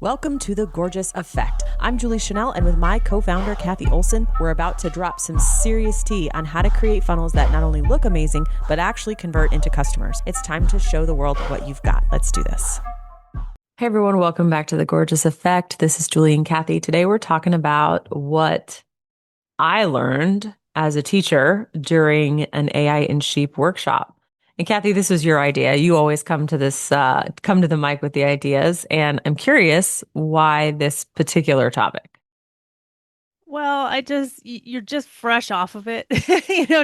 Welcome to The Gorgeous Effect. I'm Julie Chanel, and with my co-founder, Kathy Olson, we're about to drop some serious tea on how to create funnels that not only look amazing, but actually convert into customers. It's time to show the world what you've got. Let's do this. Hey everyone, welcome back to The Gorgeous Effect. This is Julie and Kathy. Today we're talking about what I learned as a teacher during an AI in Sheep workshop. And Kathy, this was your idea. You always come to the mic with the ideas. And I'm curious why this particular topic. Well, you're just fresh off of it,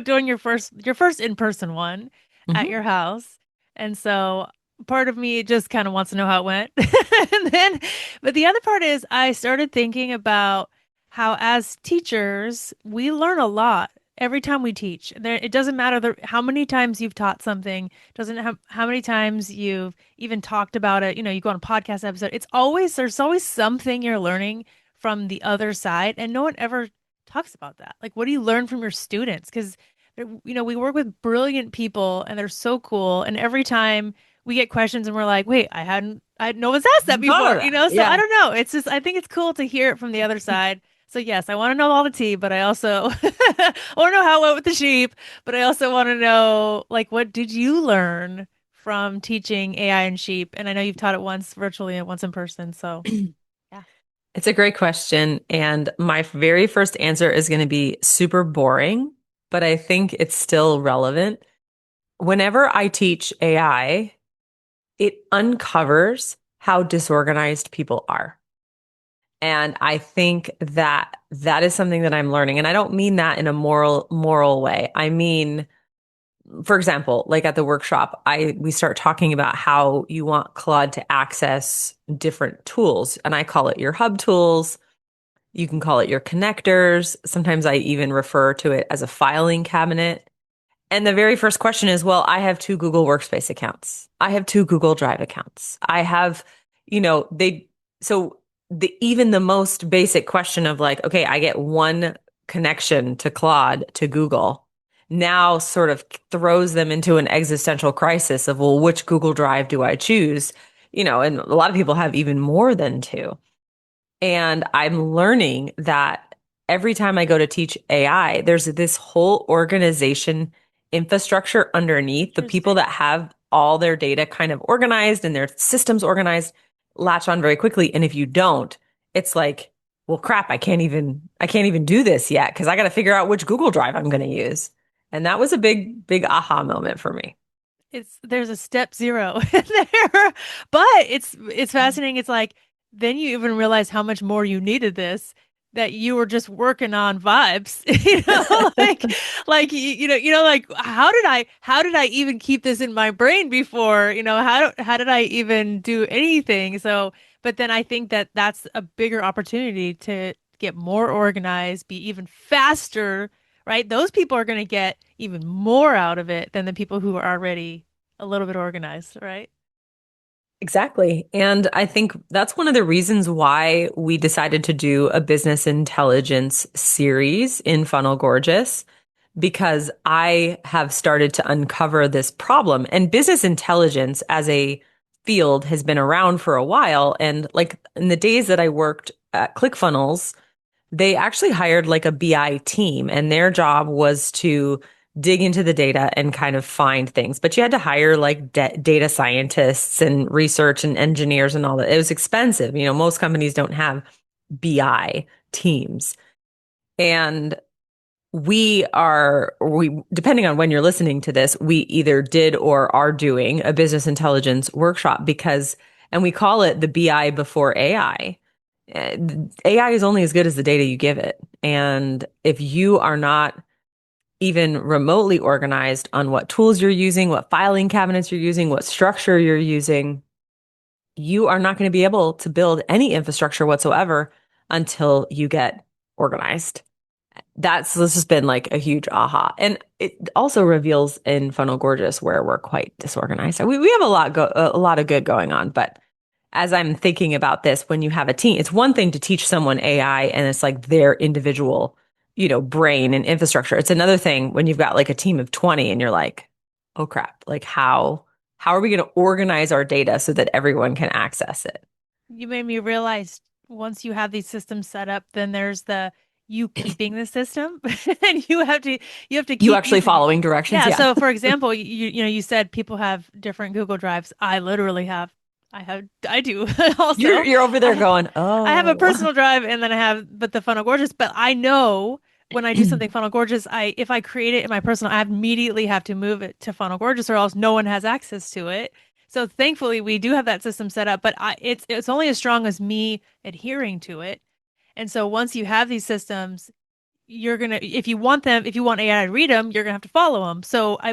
doing your first in-person one at Mhm. your house. And so part of me just kind of wants to know how it went. And then, but the other part is I started thinking about how as teachers, we learn a lot every time we teach. It doesn't matter how many times you've taught something, doesn't have how many times you've even talked about it. You go on a podcast episode. There's always something you're learning from the other side, and no one ever talks about that. Like, what do you learn from your students? Because we work with brilliant people and they're so cool, and every time we get questions and we're like, wait, no one's asked that Thought before, of that. so I Yeah. don't know, it's just I think it's cool to hear it from the other side. So yes, I want to know all the tea, but I also I want to know how it went with the sheep, but I also want to know, like, what did you learn from teaching AI and sheep? And I know you've taught it once virtually and once in person, so yeah. It's a great question. And my very first answer is going to be super boring, but I think it's still relevant. Whenever I teach AI, it uncovers how disorganized people are. And I think that that is something that I'm learning. And I don't mean that in a moral way. I mean, for example, like at the workshop, we start talking about how you want Claude to access different tools. And I call it your hub tools. You can call it your connectors. Sometimes I even refer to it as a filing cabinet. And the very first question is, well, I have two Google Workspace accounts. I have two Google Drive accounts. I have, so even the most basic question of like, okay, I get one connection to Claude, to Google, now sort of throws them into an existential crisis of, well, which Google Drive do I choose? And a lot of people have even more than two. And I'm learning that every time I go to teach AI, there's this whole organization infrastructure underneath. The people Interesting. that have all their data kind of organized and their systems organized latch on very quickly. And if you don't, it's like, well, crap, I can't even do this yet because I got to figure out which Google Drive I'm going to use. And that was a big, big aha moment for me. There's a step zero in there, but it's fascinating. It's like then you even realize how much more you needed this, that you were just working on vibes, like how did I even keep this in my brain before, how did I even do anything? So, but then I think that that's a bigger opportunity to get more organized, be even faster, right? Those people are going to get even more out of it than the people who are already a little bit organized, right? Exactly. And I think that's one of the reasons why we decided to do a business intelligence series in Funnel Gorgeous, because I have started to uncover this problem. And business intelligence as a field has been around for a while. And like in the days that I worked at ClickFunnels, they actually hired like a BI team, and their job was to dig into the data and kind of find things. But you had to hire like data scientists and research and engineers and all that. It was expensive. Most companies don't have BI teams. And depending on when you're listening to this, we either did or are doing a business intelligence workshop and we call it the BI before AI. AI is only as good as the data you give it. And if you are not even remotely organized on what tools you're using, what filing cabinets you're using, what structure you're using, you are not going to be able to build any infrastructure whatsoever until you get organized. This has been like a huge aha. And it also reveals in Funnel Gorgeous where we're quite disorganized. We have a lot of good going on, but as I'm thinking about this, when you have a team, it's one thing to teach someone AI and it's like their individual, brain and infrastructure. It's another thing when you've got like a team of 20 and you're like, oh crap, like how are we going to organize our data so that everyone can access it? You made me realize once you have these systems set up, then there's the you keeping the system and you have to You keep actually using it. following directions? Yeah, Yeah. so for example, you said people have different Google Drives. I literally have I do You're also. you're over there I going, I have a "Oh." personal drive and then I have but the Funnel Gorgeous, but I know when I do something Funnel Gorgeous, I if I create it in my personal, I immediately have to move it to Funnel Gorgeous or else no one has access to it. So thankfully we do have that system set up, but it's only as strong as me adhering to it. And so once you have these systems, you're gonna if you want AI to read them, you're gonna have to follow them.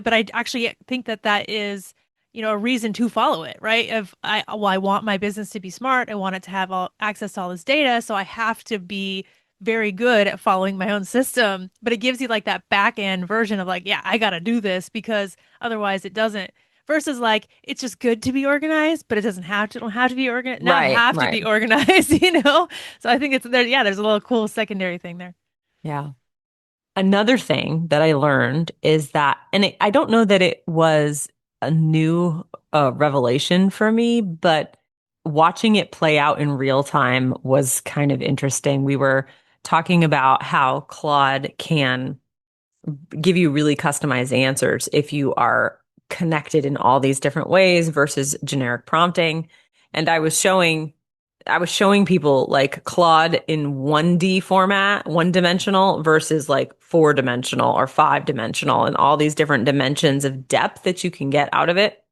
But I actually think that that is, a reason to follow it, right? If I want my business to be smart, I want it to have all access to all this data, so I have to be very good at following my own system. But it gives you like that back end version of like, yeah, I gotta do this because otherwise it doesn't. Versus like, it's just good to be organized, but it doesn't have to, don't have to be organized. Now I Right, have to right. be organized, you know? So I think it's there. Yeah, there's a little cool secondary thing there. Yeah. Another thing that I learned is that, and I don't know that it was a new revelation for me, but watching it play out in real time was kind of interesting. We were talking about how Claude can give you really customized answers if you are connected in all these different ways versus generic prompting. And I was showing people like Claude in 1D format, one dimensional versus like four dimensional or five dimensional and all these different dimensions of depth that you can get out of it.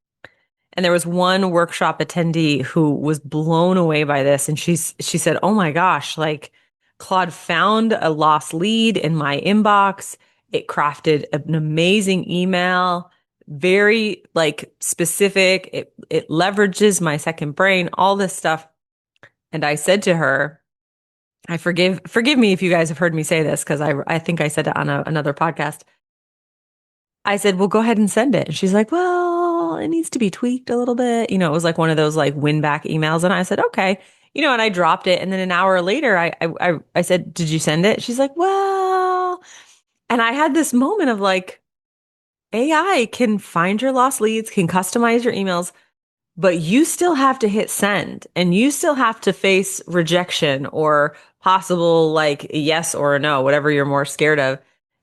And there was one workshop attendee who was blown away by this. And she said, "Oh my gosh, like Claude found a lost lead in my inbox. It crafted an amazing email, very like specific. It leverages my second brain, all this stuff." And I said to her, I forgive me if you guys have heard me say this because I think I said it on another podcast. I said, "Well, go ahead and send it." And she's like, "Well, it needs to be tweaked a little bit." It was like one of those like win back emails. And I said, "Okay." And I dropped it. And then an hour later, I said, "Did you send it?" She's like, "Well," and I had this moment of like, AI can find your lost leads, can customize your emails, but you still have to hit send and you still have to face rejection or possible like a yes or a no, whatever you're more scared of.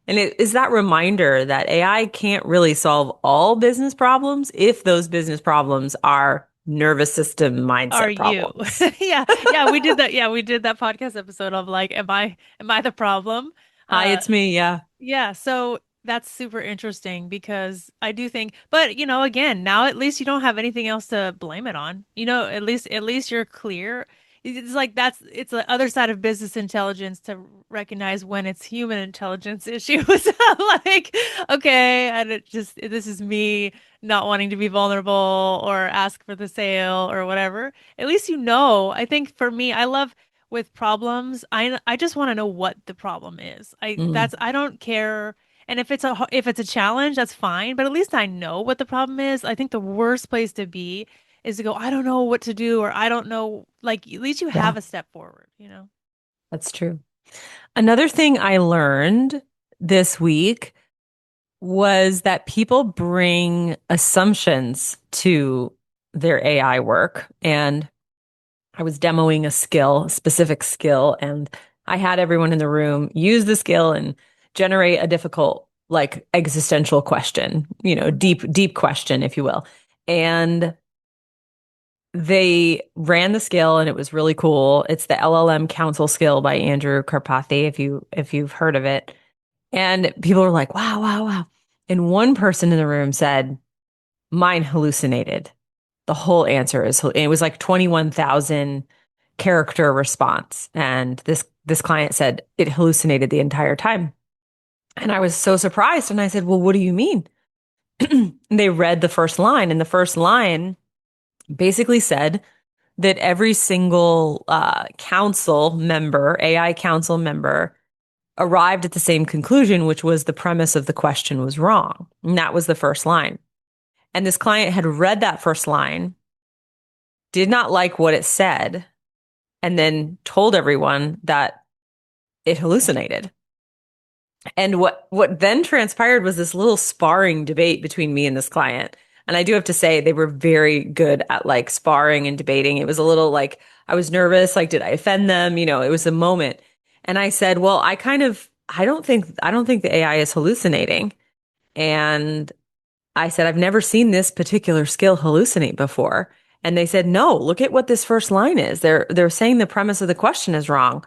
And it is that reminder that AI can't really solve all business problems if those business problems are nervous system Are mindset you? problems. Yeah, yeah, we did that. Yeah, we did that podcast episode of like, am I the problem? Hi, Uh, it's me. Yeah. Yeah, so that's super interesting because I do think, but again, now at least you don't have anything else to blame it on. At least you're clear. It's like it's the other side of business intelligence to recognize when it's human intelligence issues. Like, okay, and this is me not wanting to be vulnerable or ask for the sale or whatever. At least I think for me, I love with problems, I just want to know what the problem is. Mm, I don't care. And if it's a challenge, that's fine, but at least I know what the problem is. I think the worst place to be is to go, I don't know what to do, or I don't know, like at least you yeah, have a step forward. that's true. Another thing I learned this week was that people bring assumptions to their AI work. And I was demoing a specific skill, and I had everyone in the room use the skill and generate a difficult, like existential question, deep, deep question, if you will. And they ran the skill and it was really cool. It's the LLM Counsel skill by Andrew Karpathy, if you've heard of it. And people were like, "Wow, wow, wow." And one person in the room said, "Mine hallucinated." The whole answer it was like 21,000 character response. And this client said it hallucinated the entire time. And I was so surprised. And I said, "Well, what do you mean?" And they read the first line, and the first line basically said that every single AI council member, arrived at the same conclusion, which was the premise of the question was wrong. And that was the first line. And this client had read that first line, did not like what it said, and then told everyone that it hallucinated. And what then transpired was this little sparring debate between me and this client. And I do have to say they were very good at like sparring and debating. It was a little like I was nervous, like did I offend them? It was a moment. And I said, "Well, I don't think the AI is hallucinating." And I said, "I've never seen this particular skill hallucinate before." And they said, "No, look at what this first line is. They're saying the premise of the question is wrong."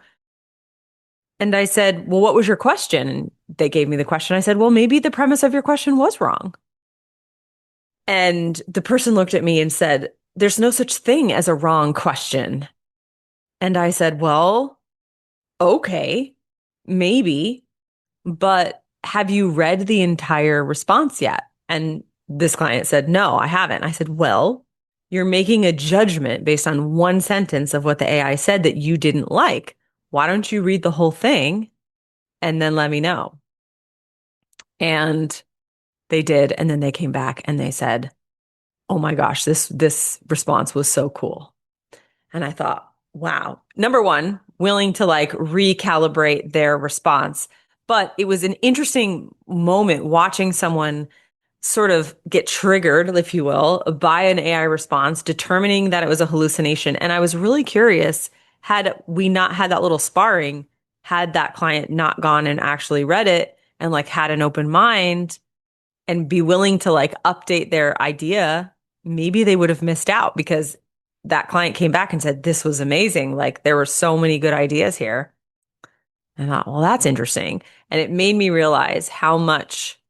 And I said, "Well, what was your question?" And they gave me the question. I said, "Well, maybe the premise of your question was wrong." And the person looked at me and said, "There's no such thing as a wrong question." And I said, "Well, okay, maybe, but have you read the entire response yet?" And this client said, "No, I haven't." I said, "Well, you're making a judgment based on one sentence of what the AI said that you didn't like. Why don't you read the whole thing and then let me know?" And they did. And then they came back and they said, "Oh my gosh, this response was so cool." And I thought, wow. Number one, willing to like recalibrate their response. But it was an interesting moment watching someone sort of get triggered, if you will, by an AI response, determining that it was a hallucination. And I was really curious, had we not had that little sparring, had that client not gone and actually read it and like had an open mind and be willing to like update their idea, maybe they would have missed out because that client came back and said, "This was amazing. Like there were so many good ideas here." And I thought, well, that's interesting. And it made me realize how much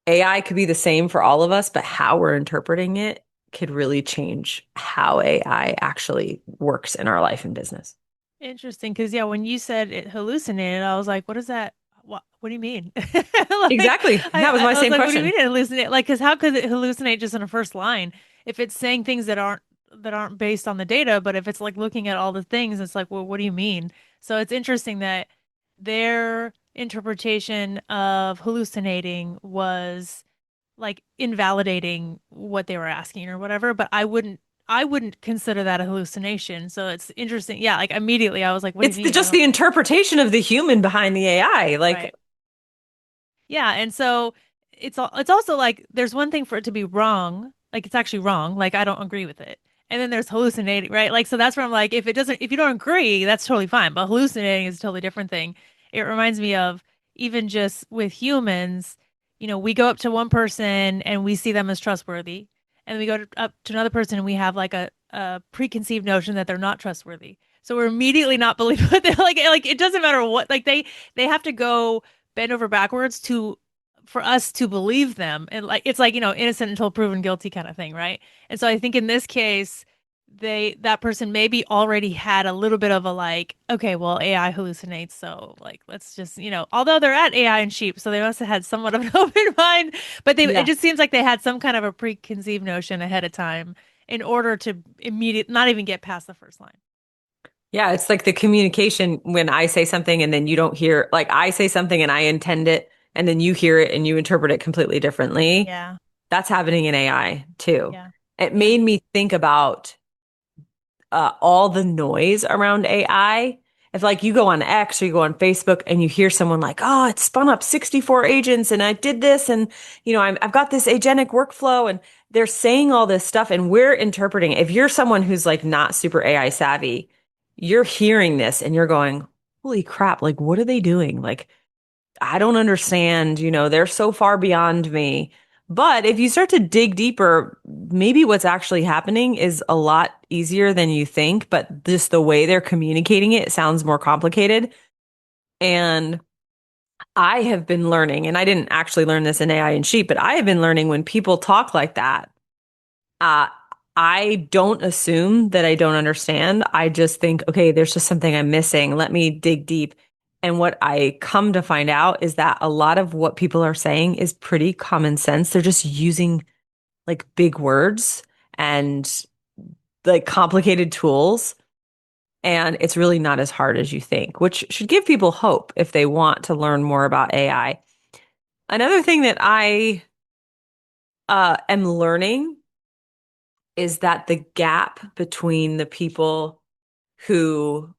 AI could be the same for all of us, but how we're interpreting it could really change how AI actually works in our life and business. Interesting, because yeah, when you said it hallucinated, I was like, "What is that? What do you mean?" Like, Exactly. That was my I was same like, "What do you question. mean it hallucinate?" Like, because how could it hallucinate just in a first line if it's saying things that aren't based on the data? But if it's like looking at all the things, it's like, well, what do you mean? So it's interesting that their interpretation of hallucinating was like invalidating what they were asking or whatever, but I wouldn't consider that a hallucination. So it's interesting. Yeah, like immediately I was like, what do you mean? I Just don't the interpretation of the human behind the AI. Like, right. Yeah, and so it's also like there's one thing for it to be wrong, like it's actually wrong, like I don't agree with it. And then there's hallucinating, right? Like so that's where I'm like if you don't agree, that's totally fine, but hallucinating is a totally different thing. It reminds me of even just with humans, we go up to one person and we see them as trustworthy, and then we go up to another person and we have like a preconceived notion that they're not trustworthy. So we're immediately not believing what they're like it doesn't matter what like they have to go bend over backwards to for us to believe them and like it's like innocent until proven guilty kind of thing, right? And so I think in this case that person maybe already had a little bit of a like, okay, well, AI hallucinates, so like let's just although they're at AI and sheep, so they must have had somewhat of an open mind, but it yeah. just seems like they had some kind of a preconceived notion ahead of time in order to immediate not even get past the first line. Yeah, it's like the communication when I say something and then you don't hear, like I say something and I intend it and then you hear it and you interpret it completely differently. Yeah, That's happening in AI too. yeah, It yeah, made me think about all the noise around AI. If like you go on X or you go on Facebook and you hear someone like, "Oh, it spun up 64 agents and I did this and I've got this agentic workflow," and they're saying all this stuff and we're interpreting it. If you're someone who's like not super AI savvy, you're hearing this and you're going, "Holy crap, like what are they doing?" Like I don't understand, they're so far beyond me. But if you start to dig deeper, maybe what's actually happening is a lot easier than you think, but just the way they're communicating it sounds more complicated. And I have been learning, and I didn't actually learn this in AI and Sheep, but I have been learning when people talk like that, uh, I don't assume that I don't understand. I just think, okay, there's just something I'm missing. Let me dig deep. And what I come to find out is that a lot of what people are saying is pretty common sense. They're just using like big words and like complicated tools. And it's really not as hard as you think, which should give people hope if they want to learn more about AI. Another thing that I am learning is that the gap between the people who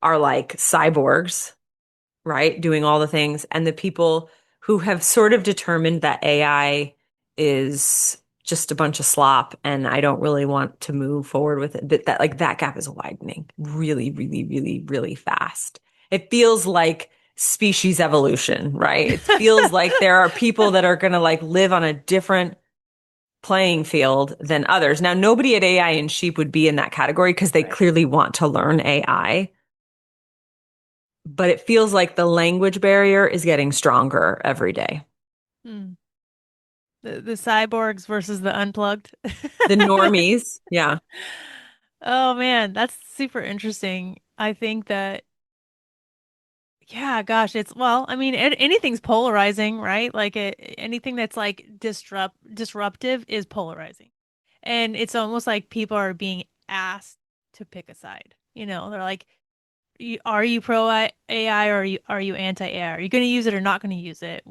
are like cyborgs, right, doing all the things, and the people who have sort of determined that AI is just a bunch of slop and I don't really want to move forward with it. That like that gap is widening really, really, really, really fast. It feels like species evolution, right? It feels like there are people that are going to like live on a different playing field than others. Now, nobody at AI and Sheep would be in that category because they Right. clearly want to learn AI, but it feels like the language barrier is getting stronger every day. Hmm. The cyborgs versus the unplugged. The normies, yeah. Oh man, that's super interesting. I think that, yeah, gosh, it's, well, I mean, anything's polarizing, right? Like anything that's like disruptive is polarizing. And it's almost like people are being asked to pick a side. They're like, Are you pro AI or are you anti AI? Are you going to use it or not going to use it?"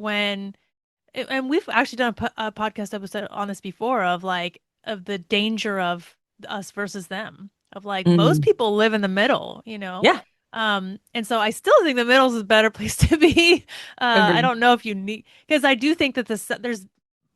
And we've actually done a podcast episode on this before of like of the danger of us versus them. Of like most Mm, people live in the middle, you know. yeah, And so I still think the middle is a better place to be. I agreed. don't know if you need, because I do think that there's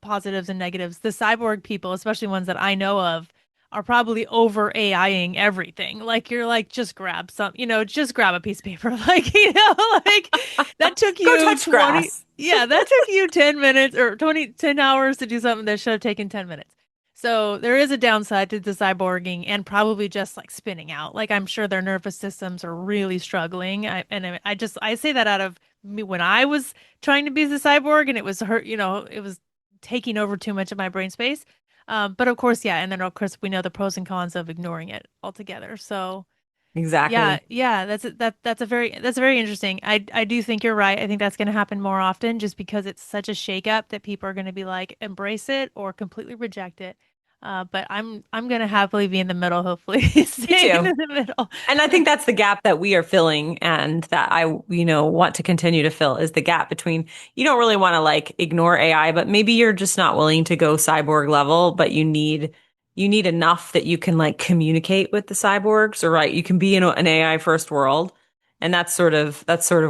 positives and negatives. The cyborg people, especially ones that I know of, are probably over AIing everything. Like you're like, just grab some, just grab a piece of paper. Like, like that took Go you touch 20, grass. yeah, that took you 10 minutes or 10 hours to do something that should have taken 10 minutes. So there is a downside to the cyborging and probably just like spinning out. Like I'm sure their nervous systems are really struggling. I say that out of me when I was trying to be the cyborg and it was hurt, it was taking over too much of my brain space. But of course, yeah, and then of course we know the pros and cons of ignoring it altogether. So yeah, Exactly. yeah, that's a very interesting. I do think you're right. I think that's going to happen more often just because it's such a shakeup that people are going to be like embrace it or completely reject it. But I'm going to happily be in the middle, hopefully, Me staying in too. the middle. And I think that's the gap that we are filling and that want to continue to fill is the gap between you don't really want to like ignore AI, but maybe you're just not willing to go cyborg level, but you need enough that you can like communicate with the cyborgs, or right, you can be in an AI first world. And that's sort of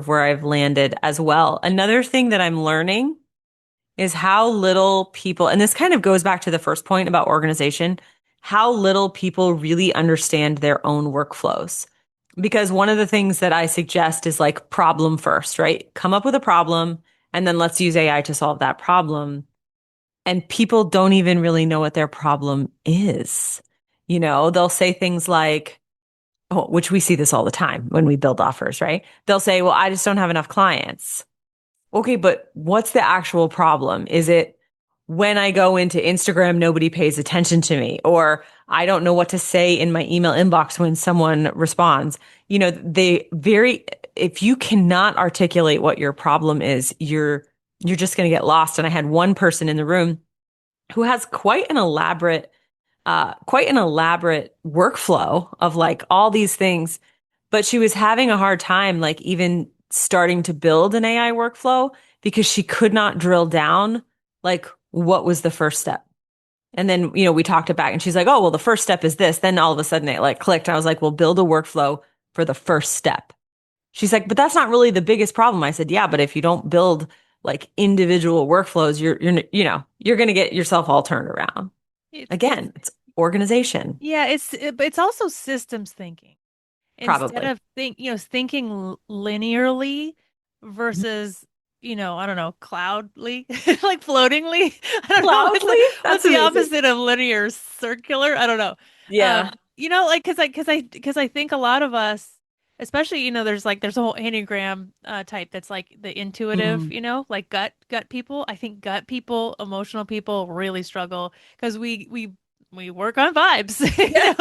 where I've landed as well. Another thing that I'm learning is how little people, and this kind of goes back to the first point about organization, how little people really understand their own workflows. Because one of the things that I suggest is like problem first, right? Come up with a problem and then let's use AI to solve that problem. And people don't even really know what their problem is. They'll say things like, oh, which we see this all the time when we build offers, right? They'll say, well, I just don't have enough clients. Okay, but what's the actual problem? Is it when I go into Instagram, nobody pays attention to me, or I don't know what to say in my email inbox when someone responds? If you cannot articulate what your problem is, you're just going to get lost. And I had one person in the room who has quite an elaborate workflow of like all these things, but she was having a hard time, like even starting to build an AI workflow because she could not drill down, like what was the first step. And then, we talked it back and she's like, oh, well, the first step is this. Then all of a sudden it like clicked. I was like, well, build a workflow for the first step. She's like, but that's not really the biggest problem. I said, yeah, but if you don't build like individual workflows, you're going to get yourself all turned around. It's Again, it's organization, yeah, but it's also systems thinking. Instead probably. of thinking linearly versus I don't know, cloudly, like floatingly. I don't know Loudly? what's That's the amazing. opposite of linear? Circular? I don't know. Yeah. Like because I think a lot of us, especially there's a whole Enneagram type that's like the intuitive, Mm. like gut people. I think gut people, emotional people really struggle because we work on vibes, Yeah.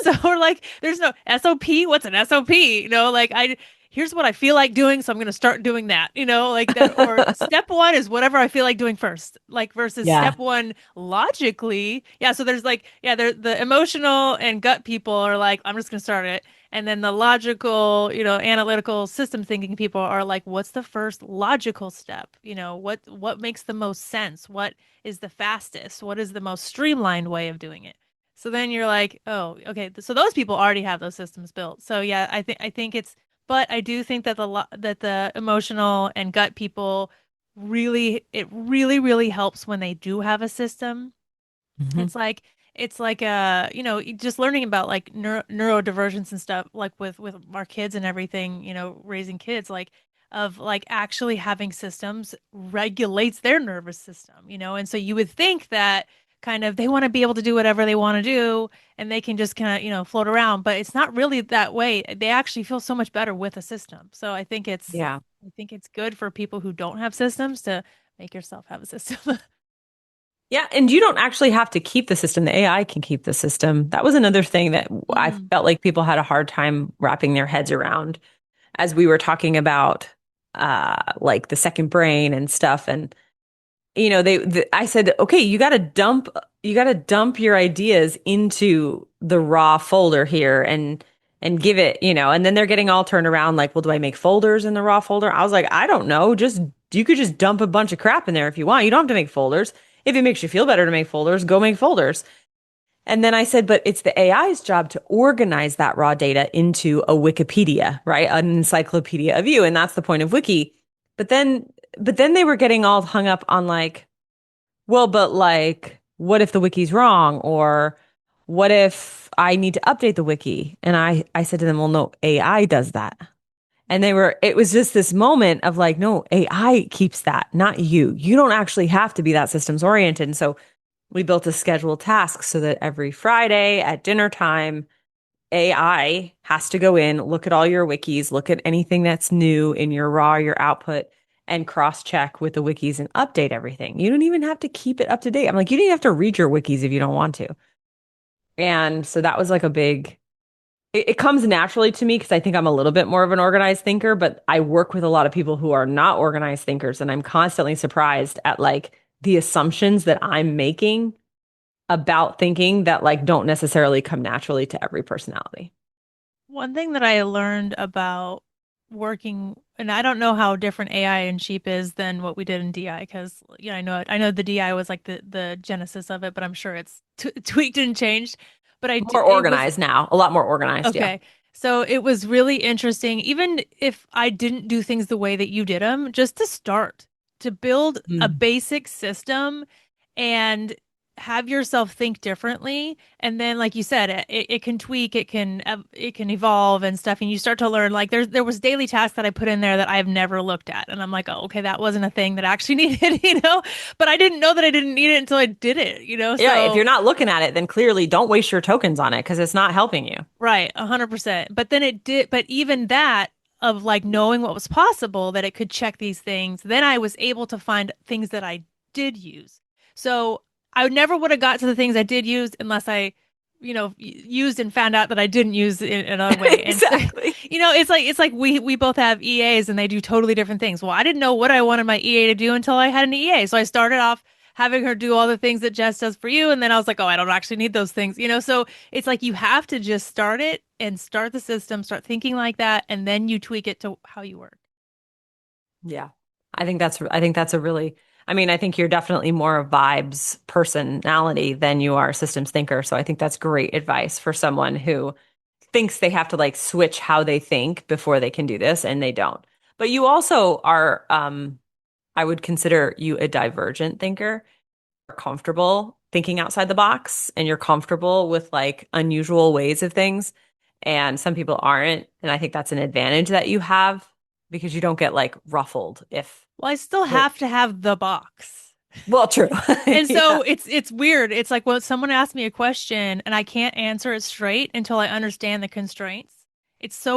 So we're like, there's no SOP. What's an SOP? Like here's what I feel like doing, so I'm gonna start doing that, like that. Or step one is whatever I feel like doing first, like versus Yeah. step one logically. Yeah, so there's like, yeah, the emotional and gut people are like, I'm just gonna start it. And then the logical, analytical system thinking people are like, what's the first logical step? What makes the most sense? What is the fastest? What is the most streamlined way of doing it? So then you're like, oh, okay. So those people already have those systems built. So yeah, I think but I do think that the emotional and gut people it really really helps when they do have a system Hmm. It's like just learning about like neurodivergence and stuff, like with our kids and everything, raising kids, like of like actually having systems regulates their nervous system, and so you would think that kind of they want to be able to do whatever they want to do and they can just kind of, float around, but it's not really that way. They actually feel so much better with a system. So Yeah. I think it's good for people who don't have systems to make yourself have a system. Yeah, and you don't actually have to keep the system. The AI can keep the system. That was another thing that I Mm. felt like people had a hard time wrapping their heads around as we were talking about like the second brain and stuff. And I said, okay, you got to dump your ideas into the raw folder here and give it, and then they're getting all turned around like, well, do I make folders in the raw folder? I was like, I don't know. Just you could just dump a bunch of crap in there if you want. You don't have to make folders. If it makes you feel better to make folders, go make folders. And then I said, but it's the AI's job to organize that raw data into a Wikipedia, right? An encyclopedia of you. And that's the point of Wiki. But then, but then they were getting all hung up on like, well, but like, what if the wiki's wrong? Or what if I need to update the wiki? And I said to them, well, no, AI does that. And it was just this moment of like, no, AI keeps that, not you. You don't actually have to be that systems oriented. And so we built a scheduled task so that every Friday at dinner time, AI has to go in, look at all your wikis, look at anything that's new in your raw, your output, and cross check with the wikis and update everything. You don't even have to keep it up to date. I'm like, you don't even have to read your wikis if you don't want to. And so that was like it comes naturally to me because I think I'm a little bit more of an organized thinker, but I work with a lot of people who are not organized thinkers. And I'm constantly surprised at like the assumptions that I'm making about thinking that like don't necessarily come naturally to every personality. One thing that I learned about working, and I don't know how different AI in Sheep is than what we did in DI, because I know the DI was like the genesis of it, but I'm sure it's t tweaked and changed. But More it was organized now, a lot more organized. Yeah. okay. So it was really interesting, even if I didn't do things the way that you did them, just to start, to build a Mm. basic system and have yourself think differently. And then, like you said, it can tweak, it can evolve and stuff. And you start to learn, like there was daily tasks that I put in there that I've never looked at. And I'm like, oh, okay, that wasn't a thing that I actually needed, but I didn't know that I didn't need it until I did it, Yeah, if so. you're not looking at it, then clearly don't waste your tokens on it because it's not helping you. Right, 100%. But then it did, but even that of like knowing what was possible, that it could check these things, then I was able to find things that I did use. So I never would have got to the things I did use unless I, used and found out that I didn't use it in another way. And so, Exactly. it's like we both have EAs and they do totally different things. Well, I didn't know what I wanted my EA to do until I had an EA. So I started off having her do all the things that Jess does for you, and then I was like, oh, I don't actually need those things, So it's like you have to just start it and start the system, start thinking like that, and then you tweak it to how you work. Yeah. I think that's a really I mean, I think you're definitely more a vibes personality than you are a systems thinker. So I think that's great advice for someone who thinks they have to like switch how they think before they can do this and they don't. But you also are I would consider you a divergent thinker. You're comfortable thinking outside the box and you're comfortable with like unusual ways of things. And some people aren't. And I think that's an advantage that you have because you don't get like ruffled if Well, I still the, have to have the box. well, true. And Yeah. so it's weird. It's like when someone asks me a question and I can't answer it straight until I understand the constraints.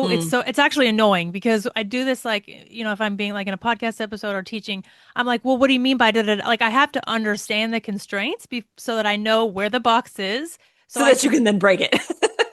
Mm. It's actually annoying because I do this like, if I'm being like in a podcast episode or teaching, I'm like, well, what do you mean by da da da? Like I have to understand the constraints so that I know where the box is. So So I that you can can then break it.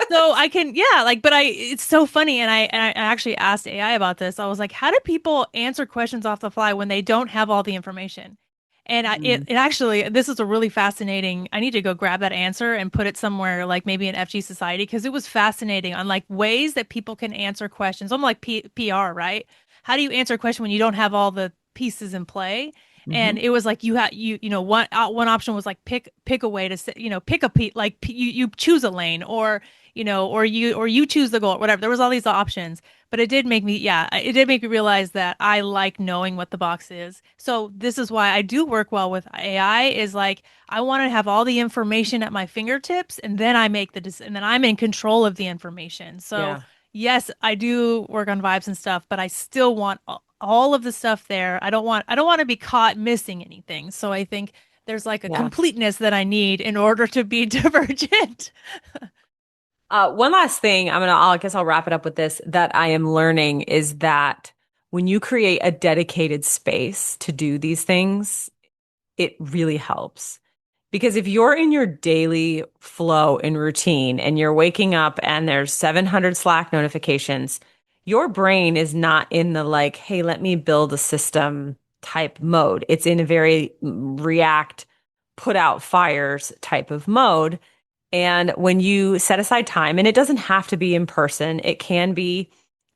So I can, yeah, like, but it's so funny. And I actually asked AI about this. I was like, how do people answer questions off the fly when they don't have all the information? And Mm. it actually, this is a really fascinating, I need to go grab that answer and put it somewhere, like maybe in FG Society, because it was fascinating on like ways that people can answer questions. I'm like PR, right? How do you answer a question when you don't have all the pieces in play? And Hmm. it was like you had one option was like pick a way to say, pick a like you choose a lane, or or you choose the goal, whatever. There was all these options, but it did make me realize that I like knowing what the box is. So this is why I do work well with AI is like I want to have all the information at my fingertips and then I make the decision and then I'm in control of the information. So Yeah. yes, I do work on vibes and stuff, but I still want all of the stuff there. I don't want to be caught missing anything. So I think there's like a Yeah. completeness that I need in order to be divergent. One last thing, I guess I'll wrap it up with this, that I am learning is that when you create a dedicated space to do these things, it really helps. Because if you're in your daily flow and routine and you're waking up and there's 700 Slack notifications, your brain is not in the like, hey, let me build a system type mode. It's in a very react, put out fires type of mode. And when you set aside time, and it doesn't have to be in person, it can be,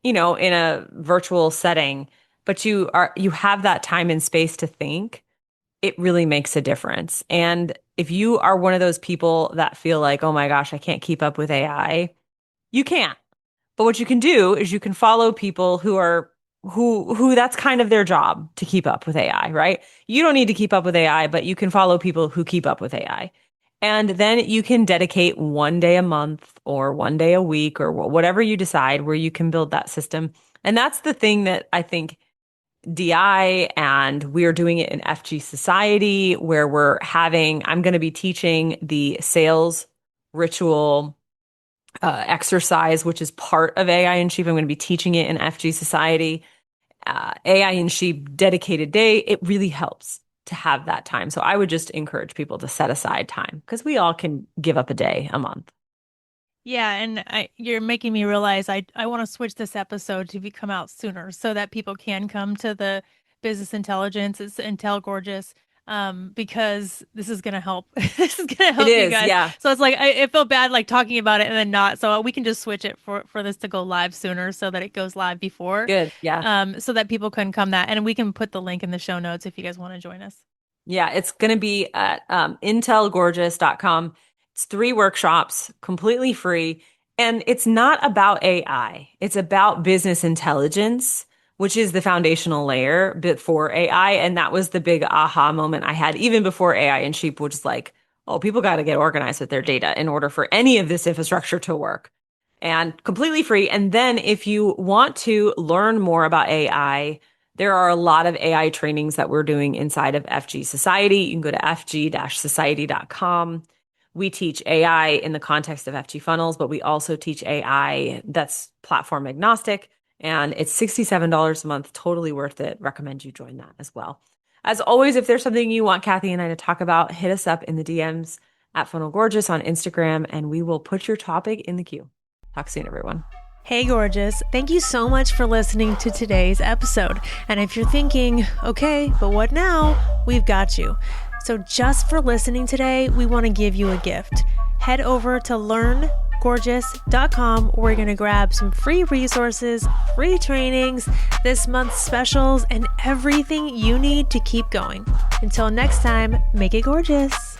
in a virtual setting, but you have that time and space to think, it really makes a difference. And if you are one of those people that feel like, oh my gosh, I can't keep up with AI, you can't. But what you can do is you can follow people who that's kind of their job to keep up with AI, right? You don't need to keep up with AI, but you can follow people who keep up with AI. And then you can dedicate one day a month or one day a week or whatever you decide where you can build that system. And that's the thing that I think DI and we're doing it in FG Society where I'm going to be teaching the sales ritual exercise, which is part of AI in Sheep. I'm going to be teaching it in FG Society. AI in Sheep dedicated day. It really helps to have that time. So I would just encourage people to set aside time because we all can give up a day a month. Yeah, and you're making me realize I want to switch this episode to come out sooner so that people can come to the business intelligence. It's Intel Gorgeous, because this is gonna help. This is gonna It help you is, guys. yeah. So it's like it felt bad like talking about it and then not. So we can just switch it for this to go live sooner so that it goes live before, Good. Yeah. so that people can come that, and we can put the link in the show notes if you guys want to join us. Yeah, it's going to be at intelgorgeous.com. It's 3 workshops, completely free. And it's not about AI. It's about business intelligence, which is the foundational layer before AI. And that was the big aha moment I had even before AI and Sheep, which is like, oh, people got to get organized with their data in order for any of this infrastructure to work. And completely free. And then if you want to learn more about AI, there are a lot of AI trainings that we're doing inside of FG Society. You can go to fg-society.com. We teach AI in the context of FG funnels, but we also teach AI that's platform agnostic. And it's $67 a month, totally worth it. Recommend you join that as well. As always, if there's something you want Kathy and I to talk about, hit us up in the DMs at Funnel Gorgeous on Instagram, and we will put your topic in the queue. Talk soon, everyone. Hey, gorgeous. Thank you so much for listening to today's episode. And if you're thinking, okay, but what now? We've got you. So just for listening today, we want to give you a gift. Head over to learngorgeous.com. We're going to grab some free resources, free trainings, this month's specials, and everything you need to keep going. Until next time, make it gorgeous.